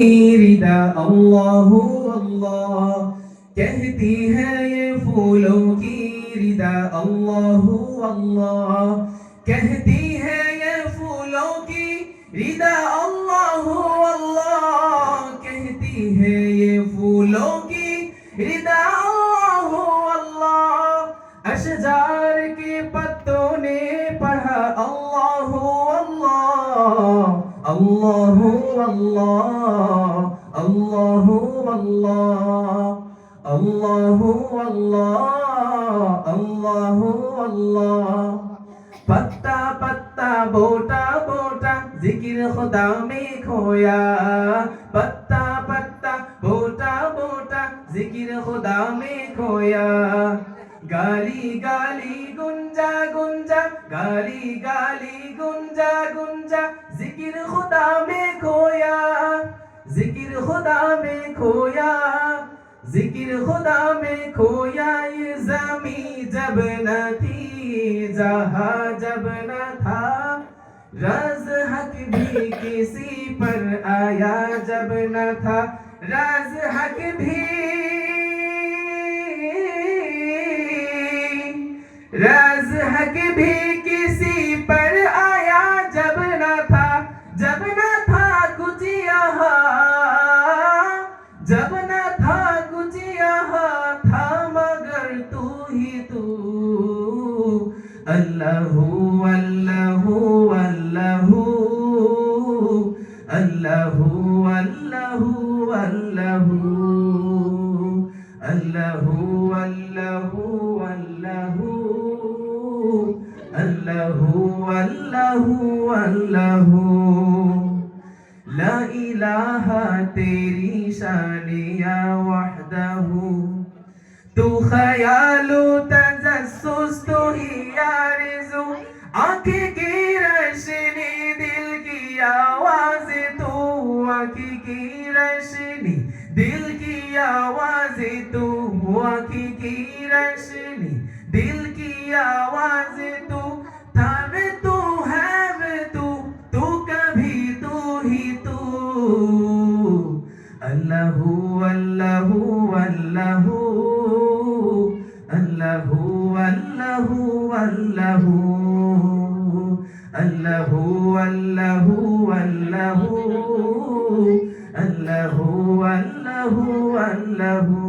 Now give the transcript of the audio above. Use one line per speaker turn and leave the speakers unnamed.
रिदा अल्लाह अल्लाह कहती है ये फूलों की रिदा अल्लाह अल्लाह कहती है ये फूलों की रिदा अल्लाह अल्लाह कहती है ये फूलों की रिदा अल्लाह अल्लाह अशजार के पत्तों ने पढ़ा अल्लाह अल्लाह अल्लाह अल्लाह अल्लाह अल्लाह अल्लाह अल्लाह अल्लाह अल्लाह पत्ता पत्ता बोटा बोटा जिक्र खुदा में खोया पत्ता पत्ता बोटा बोटा जिक्र खुदा में खोया गाली गाली गुंजा गुंजा गाली गाली गुंजा गुंजा जिक्र खुदा में खोया जिक्र खुदा में खोया जिक्र खुदा में खोया ये ज़मीं जब न थी जहां जब न था राज हक भी किसी पर आया जब न था राज हक भी राज हक भी किसी पर आया जब न था कुछ यहाँ जब न था कुछ यहाँ था मगर तू ही तू अल्लाहू अल्लाहू अल्लाहू अल्लाहू अल्लाहू अल्लाहू अल्लाहू अल्लाहू अल्लाहू अल्लाहू अल्लाहू अल्लाहू ला इलाहा तेरी शान या वहदहू तू ख्यालो तजस्सुस तू ही आरज़ू आँखें की रोशनी दिल की आवाज़ तू आँखें की रोशनी दिल की आवाज़ तू आँखें की रोशनी दिल की आवाज़ तू था वे तू है वे तू कभी तू ही तू अल्लाहू अल्लाहू अल्लाहू अल्लाहू अल्लाहू अल्लाहू अल्लाहू अल्लाहू अल्लाहू अल्लाहू अल्लाहू अल्लाहू